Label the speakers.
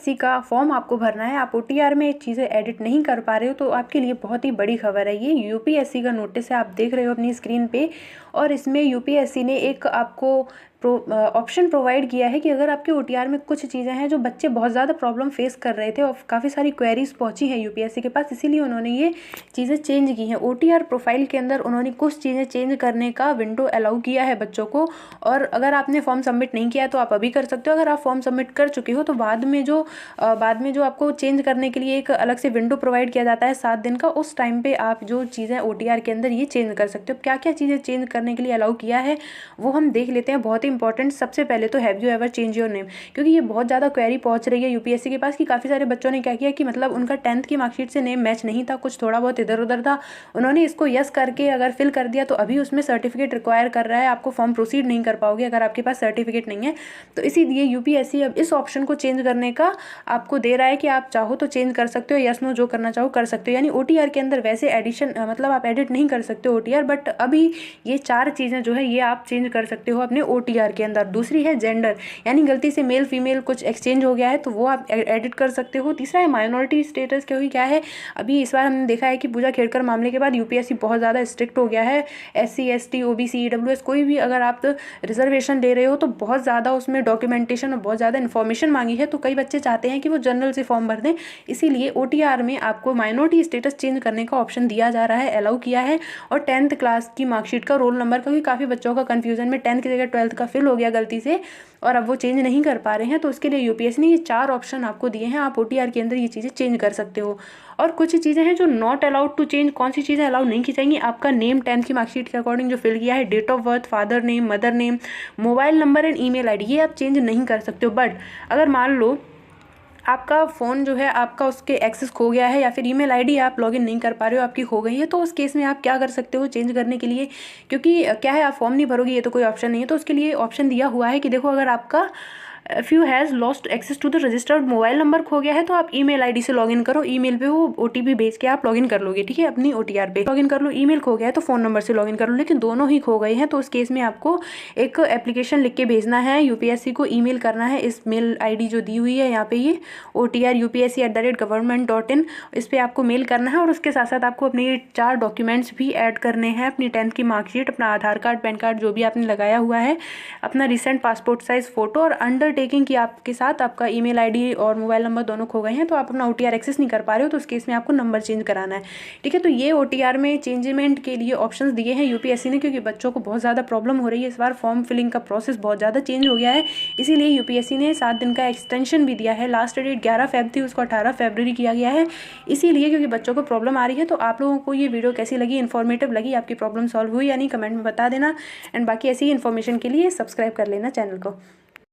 Speaker 1: UPSC का form आपको भरना है, आप ओटीआर में चीज़ें एडिट नहीं कर पा रहे हो, तो आपके लिए बहुत ही बड़ी खबर है। ये यूपीएससी का नोटिस है, आप देख रहे हो अपनी स्क्रीन पे, और इसमें यूपीएससी ने एक आपको ऑप्शन प्रोवाइड किया है कि अगर आपके ओटीआर में कुछ चीज़ें हैं जो बच्चे बहुत ज़्यादा प्रॉब्लम फेस कर रहे थे और काफ़ी सारी क्वेरीज पहुंची हैं यूपीएससी के पास, इसीलिए उन्होंने ये चीज़ें चेंज की हैं। ओटीआर प्रोफाइल के अंदर उन्होंने कुछ चीज़ें चेंज करने का विंडो अलाउ किया है बच्चों को, और अगर आपने फॉर्म सबमिट नहीं किया है तो आप अभी कर सकते हो। अगर आप फॉर्म सबमिट कर चुके हो तो बाद में जो आपको चेंज करने के लिए एक अलग से विंडो प्रोवाइड किया जाता है 7 दिन का, उस टाइम पे आप जो चीज़ें ओटीआर के अंदर ये चेंज कर सकते हो। क्या क्या चीज़ें चेंज करने के लिए अलाउ किया है वो हम देख लेते हैं, बहुत ही इंपॉर्टेंट। सबसे पहले तो have you ever change your name, क्योंकि ये बहुत ज़्यादा क्वेरी पहुंच रही है यूपीएससी के पास कि काफ़ी सारे बच्चों ने क्या किया कि मतलब उनका 10th की मार्कशीट से नेम मैच नहीं था, कुछ थोड़ा बहुत इधर उधर था, उन्होंने इसको यस करके अगर फिल कर दिया तो अभी उसमें सर्टिफिकेट रिक्वायर कर रहा है, आपको फॉर्म प्रोसीड नहीं कर पाओगे अगर आपके पास सर्टिफिकेट नहीं है। तो इसीलिए यूपीएससी अब इस ऑप्शन को चेंज करने का आपको दे रहा है कि आप चाहो तो चेंज कर सकते हो, यस नो जो करना चाहो कर सकते हो। यानी ओटीआर के अंदर वैसे एडिशन मतलब आप एडिट नहीं कर सकते हो ओटीआर, बट अभी ये 4 चीज़ें जो है ये आप चेंज कर सकते हो अपने ओटीआर के अंदर। दूसरी है जेंडर, यानी गलती से मेल फीमेल कुछ एक्सचेंज हो गया है तो वो आप एडिट कर सकते हो। तीसरा है माइनॉरिटी स्टेटस, क्योंकि क्या है अभी इस बार हमने देखा है कि पूजा खेड़कर मामले के बाद यूपीएससी बहुत ज़्यादा स्ट्रिक्ट हो गया है। SC ST OBC EWS कोई भी अगर आप रिजर्वेशन ले रहे हो तो बहुत ज़्यादा उसमें डॉक्यूमेंटेशन और बहुत ज़्यादा इन्फॉर्मेशन मांगी है, तो कई बच्चे चाहते हैं कि वो जनरल से फॉर्म भर दें, इसीलिए ओटीआर में आपको माइनॉरिटी स्टेटस चेंज करने का ऑप्शन दिया जा रहा है, अलाउ किया है। और 10th क्लास की मार्कशीट का रोल नंबर, क्योंकि काफ़ी बच्चों का कन्फ्यूजन में 10th की जगह 12th का फिल हो गया गलती से और अब वो चेंज नहीं कर पा रहे हैं, तो उसके लिए यूपीएससी ने ये 4 ऑप्शन आपको दिए हैं, आप ओटीआर के अंदर ये चीज़ें चेंज कर सकते हो। और कुछ चीज़ें हैं जो नॉट अलाउड टू चेंज, कौन सी चीज़ें अलाउ नहीं की जाएंगी, आपका नेम 10th की मार्कशीट के अकॉर्डिंग जो फिल किया है, date of birth, father name, mother name, mobile number and email ID, ये आप चेंज नहीं कर सकते हो। बट अगर मान लो आपका फ़ोन जो है आपका उसके एक्सेस खो गया है या फिर ईमेल आईडी आप लॉगिन नहीं कर पा रहे हो, आपकी खो गई है, तो उस केस में आप क्या कर सकते हो चेंज करने के लिए, क्योंकि क्या है आप फॉर्म नहीं भरोगे ये तो कोई ऑप्शन नहीं है, तो उसके लिए ऑप्शन दिया हुआ है कि देखो अगर आपका if you has lost access to the registered mobile number खो गया है तो आप ईमेल आईडी से लॉगिन करो, ईमेल पे वो ओटीपी भेज के आप लॉगिन कर लोगे, ठीक है, अपनी ओटीआर पे लॉगिन कर लो। ईमेल खो गया है तो फ़ोन नंबर से लॉगिन कर लो, लेकिन दोनों ही खो गए हैं तो उस केस में आपको एक एप्लीकेशन लिख के भेजना है यूपीएससी को, ईमेल करना है इस मेल आईडी जो दी हुई है यहाँ पे, ये OTR@upsc@government.in, इस पर आपको मेल करना है। और उसके साथ साथ आपको अपने ये 4 डॉक्यूमेंट्स भी ऐड करने हैं, अपनी 10th की मार्कशीट, अपना आधार कार्ड, पैन कार्ड जो भी आपने लगाया हुआ है, अपना रिसेंट पासपोर्ट साइज फ़ोटो, और अंडरटेकिंग कि आपके साथ आपका ईमेल आईडी और मोबाइल नंबर दोनों खो गए हैं तो आप अपना ओटीआर एक्सेस नहीं कर पा रहे हो, तो उस केस में आपको नंबर चेंज कराना है, ठीक है। तो ये ओटीआर में चेंजमेंट के लिए ऑप्शंस दिए हैं यूपीएससी ने, क्योंकि बच्चों को बहुत ज़्यादा प्रॉब्लम हो रही है, इस बार फॉर्म फिलिंग का प्रोसेस बहुत ज़्यादा चेंज हो गया है, इसीलिए यूपीएससी ने 7 दिन का एक्सटेंशन भी दिया है। लास्ट डेट 11 फ़रवरी थी, उसको 18 फरवरी किया गया है, इसीलिए क्योंकि बच्चों को प्रॉब्लम आ रही है। तो आप लोगों को ये वीडियो कैसी लगी, इन्फॉर्मेटिव लगी, आपकी प्रॉब्लम सॉल्व हुई या नहीं, कमेंट में बता देना। एंड बाकी ऐसी ही इन्फॉर्मेशन के लिए सब्सक्राइब कर लेना चैनल को।